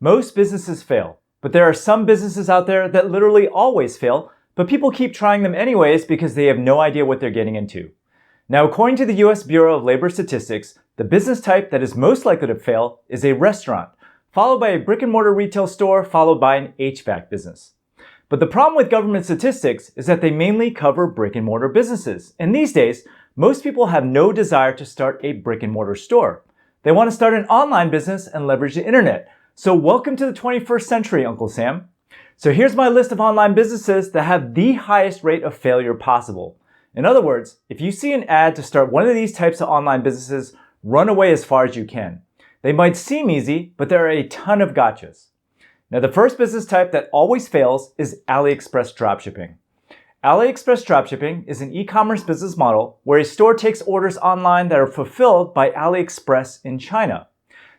Most businesses fail, but there are some businesses out there that literally always fail, but people keep trying them anyways because they have no idea what they're getting into. Now, according to the US Bureau of Labor Statistics, the business type that is most likely to fail is a restaurant, followed by a brick-and-mortar retail store, followed by an HVAC business. But the problem with government statistics is that they mainly cover brick-and-mortar businesses. And these days, most people have no desire to start a brick-and-mortar store. They want to start an online business and leverage the internet. So welcome to the 21st century, Uncle Sam. So here's my list of online businesses that have the highest rate of failure possible. In other words, if you see an ad to start one of these types of online businesses, run away as far as you can. They might seem easy, but there are a ton of gotchas. Now, the first business type that always fails is AliExpress dropshipping. AliExpress dropshipping is an e-commerce business model where a store takes orders online that are fulfilled by AliExpress in China.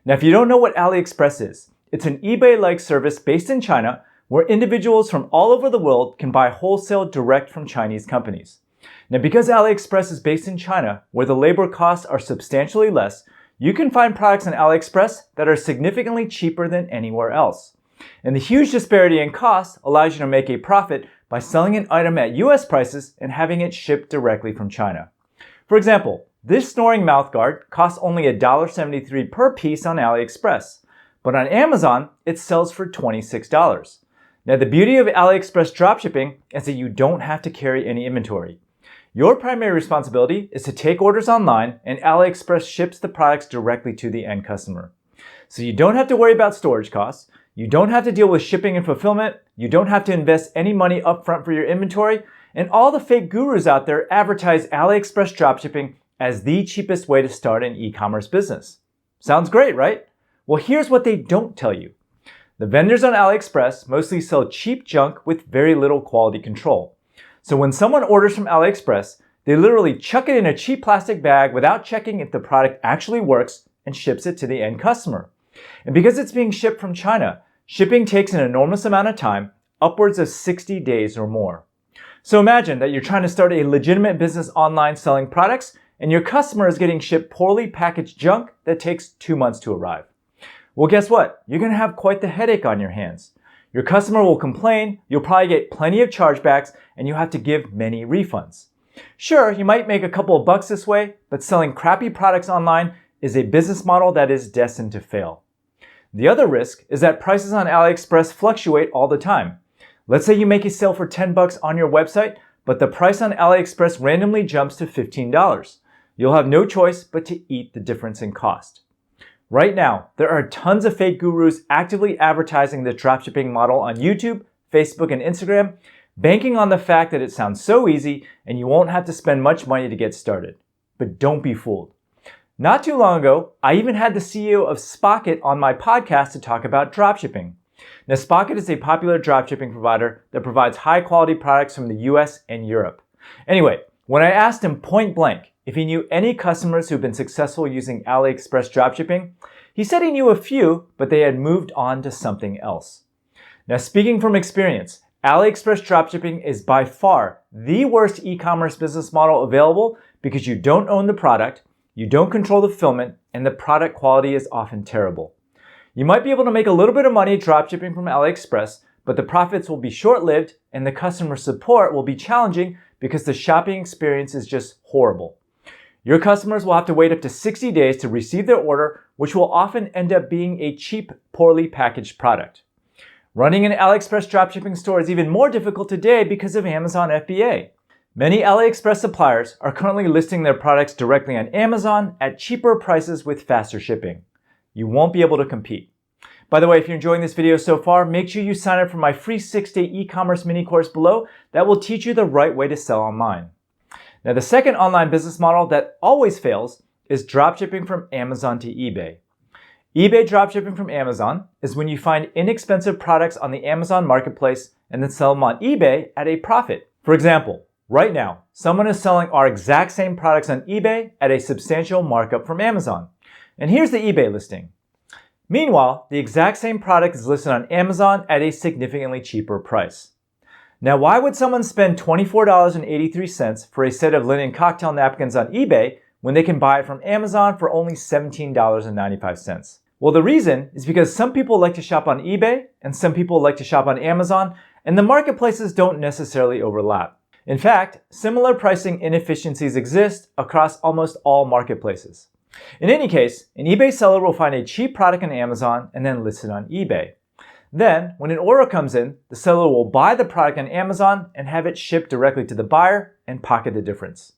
Now, if you don't know what AliExpress is, it's an eBay-like service based in China where individuals from all over the world can buy wholesale direct from Chinese companies. Now, because AliExpress is based in China, where the labor costs are substantially less, you can find products on AliExpress that are significantly cheaper than anywhere else. And the huge disparity in cost allows you to make a profit by selling an item at US prices and having it shipped directly from China. For example, this snoring mouthguard costs only $1.73 per piece on AliExpress, but on Amazon, it sells for $26. Now, the beauty of AliExpress dropshipping is that you don't have to carry any inventory. Your primary responsibility is to take orders online, and AliExpress ships the products directly to the end customer. So you don't have to worry about storage costs, you don't have to deal with shipping and fulfillment, you don't have to invest any money upfront for your inventory, and all the fake gurus out there advertise AliExpress dropshipping as the cheapest way to start an e-commerce business. Sounds great, right? Well, here's what they don't tell you. The vendors on AliExpress mostly sell cheap junk with very little quality control. So when someone orders from AliExpress, they literally chuck it in a cheap plastic bag without checking if the product actually works and ships it to the end customer. And because it's being shipped from China, shipping takes an enormous amount of time, upwards of 60 days or more. So imagine that you're trying to start a legitimate business online selling products, and your customer is getting shipped poorly packaged junk that takes 2 months to arrive. Well, guess what? You're going to have quite the headache on your hands. Your customer will complain, you'll probably get plenty of chargebacks, and you'll have to give many refunds. Sure, you might make a couple of bucks this way, but selling crappy products online is a business model that is destined to fail. The other risk is that prices on AliExpress fluctuate all the time. Let's say you make a sale for $10 on your website, but the price on AliExpress randomly jumps to $15. You'll have no choice but to eat the difference in cost. Right now, there are tons of fake gurus actively advertising the dropshipping model on YouTube, Facebook, and Instagram, banking on the fact that it sounds so easy and you won't have to spend much money to get started. But don't be fooled. Not too long ago, I even had the CEO of Spocket on my podcast to talk about dropshipping. Now, Spocket is a popular dropshipping provider that provides high-quality products from the US and Europe. Anyway, when I asked him point blank if he knew any customers who've been successful using AliExpress dropshipping, he said he knew a few, but they had moved on to something else. Now, speaking from experience, AliExpress dropshipping is by far the worst e-commerce business model available because you don't own the product, you don't control the fulfillment, and the product quality is often terrible. You might be able to make a little bit of money dropshipping from AliExpress, but the profits will be short-lived and the customer support will be challenging because the shopping experience is just horrible. Your customers will have to wait up to 60 days to receive their order, which will often end up being a cheap, poorly packaged product. Running an AliExpress dropshipping store is even more difficult today because of Amazon FBA. Many AliExpress suppliers are currently listing their products directly on Amazon at cheaper prices with faster shipping. You won't be able to compete. By the way, if you're enjoying this video so far, make sure you sign up for my free 6-day e-commerce mini course below that will teach you the right way to sell online. Now, the second online business model that always fails is dropshipping from Amazon to eBay. eBay dropshipping from Amazon is when you find inexpensive products on the Amazon marketplace and then sell them on eBay at a profit. For example, right now, someone is selling our exact same products on eBay at a substantial markup from Amazon. And here's the eBay listing. Meanwhile, the exact same product is listed on Amazon at a significantly cheaper price. Now, why would someone spend $24.83 for a set of linen cocktail napkins on eBay when they can buy it from Amazon for only $17.95? Well, the reason is because some people like to shop on eBay and some people like to shop on Amazon, and the marketplaces don't necessarily overlap. In fact, similar pricing inefficiencies exist across almost all marketplaces. In any case, an eBay seller will find a cheap product on Amazon and then list it on eBay. Then, when an order comes in, the seller will buy the product on Amazon and have it shipped directly to the buyer and pocket the difference.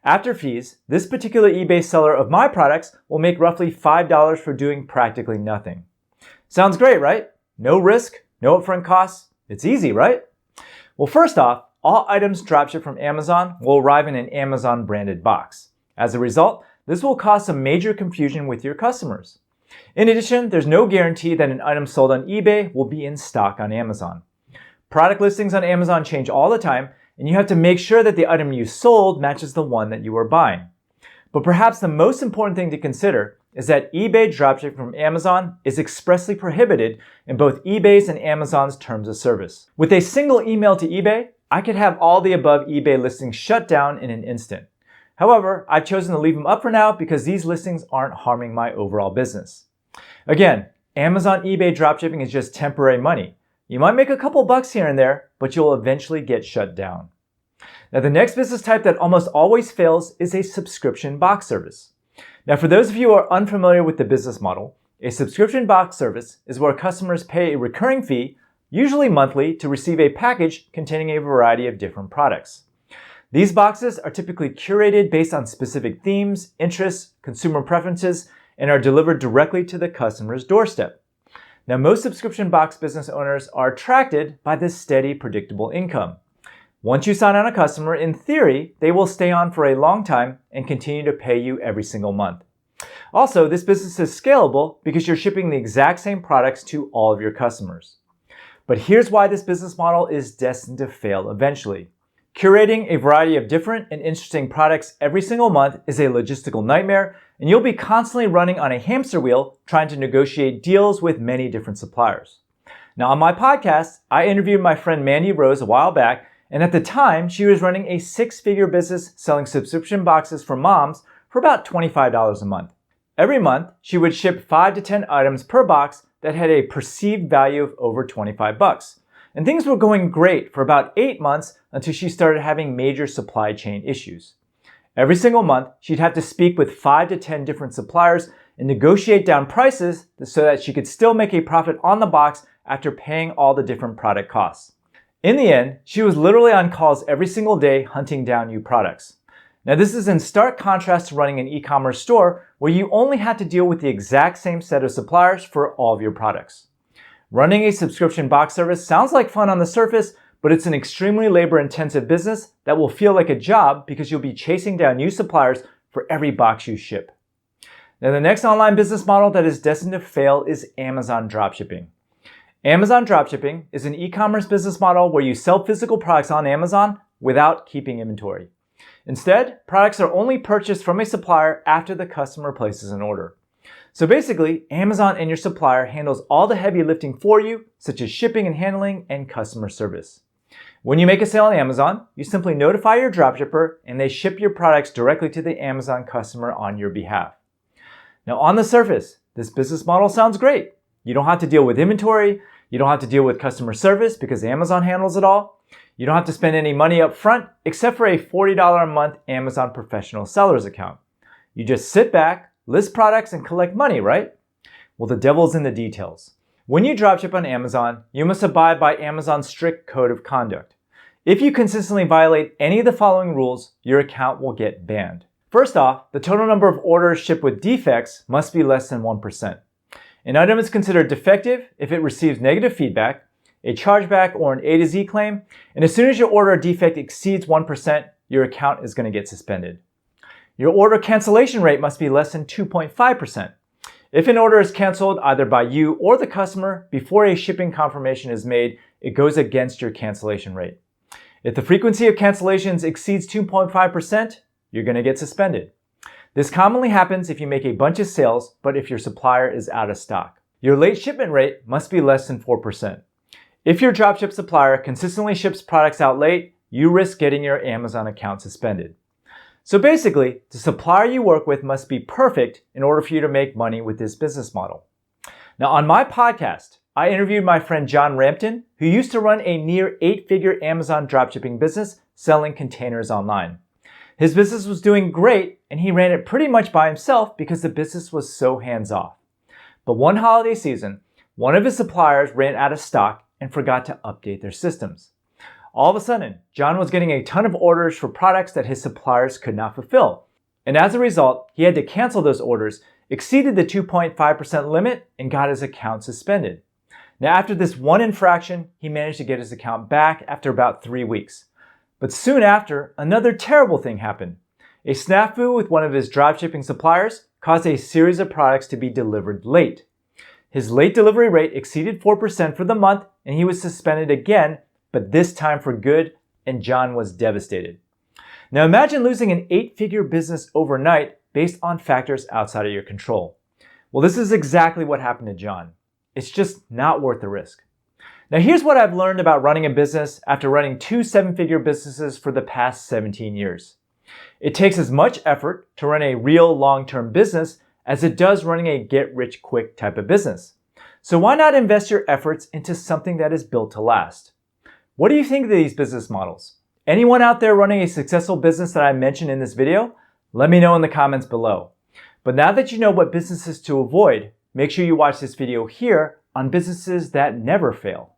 After fees, this particular eBay seller of my products will make roughly $5 for doing practically nothing. Sounds great, right? No risk, no upfront costs. It's easy, right? Well, first off, all items dropshipped from Amazon will arrive in an Amazon branded box. As a result, this will cause some major confusion with your customers. In addition, there's no guarantee that an item sold on eBay will be in stock on Amazon. Product listings on Amazon change all the time, and you have to make sure that the item you sold matches the one that you are buying. But perhaps the most important thing to consider is that eBay dropshipping from Amazon is expressly prohibited in both eBay's and Amazon's terms of service. With a single email to eBay, I could have all the above eBay listings shut down in an instant. However, I've chosen to leave them up for now because these listings aren't harming my overall business. Again, Amazon eBay dropshipping is just temporary money. You might make a couple bucks here and there, but you'll eventually get shut down. Now, the next business type that almost always fails is a subscription box service. Now, for those of you who are unfamiliar with the business model, a subscription box service is where customers pay a recurring fee, usually monthly, to receive a package containing a variety of different products. These boxes are typically curated based on specific themes, interests, consumer preferences, and are delivered directly to the customer's doorstep. Now, most subscription box business owners are attracted by this steady, predictable income. Once you sign on a customer, in theory, they will stay on for a long time and continue to pay you every single month. Also, this business is scalable because you're shipping the exact same products to all of your customers. But here's why this business model is destined to fail eventually. Curating a variety of different and interesting products every single month is a logistical nightmare, and you'll be constantly running on a hamster wheel trying to negotiate deals with many different suppliers. Now, on my podcast, I interviewed my friend Mandy Rose a while back, and at the time, she was running a six-figure business selling subscription boxes for moms for about $25 a month. Every month, she would ship 5 to 10 items per box that had a perceived value of over $25. And things were going great for about 8 months until she started having major supply chain issues. Every single month, she'd have to speak with 5 to 10 different suppliers and negotiate down prices so that she could still make a profit on the box after paying all the different product costs. In the end, she was literally on calls every single day hunting down new products. Now, this is in stark contrast to running an e-commerce store where you only had to deal with the exact same set of suppliers for all of your products. Running a subscription box service sounds like fun on the surface, but it's an extremely labor-intensive business that will feel like a job because you'll be chasing down new suppliers for every box you ship. Now, the next online business model that is destined to fail is Amazon dropshipping. Amazon dropshipping is an e-commerce business model where you sell physical products on Amazon without keeping inventory. Instead, products are only purchased from a supplier after the customer places an order. So basically, Amazon and your supplier handles all the heavy lifting for you, such as shipping and handling and customer service. When you make a sale on Amazon, you simply notify your dropshipper and they ship your products directly to the Amazon customer on your behalf. Now, on the surface, this business model sounds great. You don't have to deal with inventory. You don't have to deal with customer service because Amazon handles it all. You don't have to spend any money up front except for a $40 a month Amazon professional seller's account. You just sit back, list products, and collect money, right? Well, the devil's in the details. When you dropship on Amazon, you must abide by Amazon's strict code of conduct. If you consistently violate any of the following rules, your account will get banned. First off, the total number of orders shipped with defects must be less than 1%. An item is considered defective if it receives negative feedback, a chargeback, or an A to Z claim, and as soon as your order defect exceeds 1%, your account is going to get suspended. Your order cancellation rate must be less than 2.5%. If an order is canceled either by you or the customer before a shipping confirmation is made, it goes against your cancellation rate. If the frequency of cancellations exceeds 2.5%, you're going to get suspended. This commonly happens if you make a bunch of sales, but if your supplier is out of stock. Your late shipment rate must be less than 4%. If your dropship supplier consistently ships products out late, you risk getting your Amazon account suspended. So basically, the supplier you work with must be perfect in order for you to make money with this business model. Now, on my podcast, I interviewed my friend John Rampton, who used to run a near 8-figure Amazon dropshipping business selling containers online. His business was doing great, and he ran it pretty much by himself because the business was so hands-off. But one holiday season, one of his suppliers ran out of stock and forgot to update their systems. All of a sudden, John was getting a ton of orders for products that his suppliers could not fulfill. And as a result, he had to cancel those orders, exceeded the 2.5% limit, and got his account suspended. Now, after this one infraction, he managed to get his account back after about 3 weeks. But soon after, another terrible thing happened. A snafu with one of his dropshipping suppliers caused a series of products to be delivered late. His late delivery rate exceeded 4% for the month, and he was suspended again, but this time for good, and John was devastated. Now imagine losing an 8-figure business overnight based on factors outside of your control. Well, this is exactly what happened to John. It's just not worth the risk. Now here's what I've learned about running a business after running 2 7-figure businesses for the past 17 years. It takes as much effort to run a real long-term business as it does running a get-rich-quick type of business. So why not invest your efforts into something that is built to last? What do you think of these business models? Anyone out there running a successful business that I mentioned in this video? Let me know in the comments below. But now that you know what businesses to avoid, make sure you watch this video here on businesses that never fail.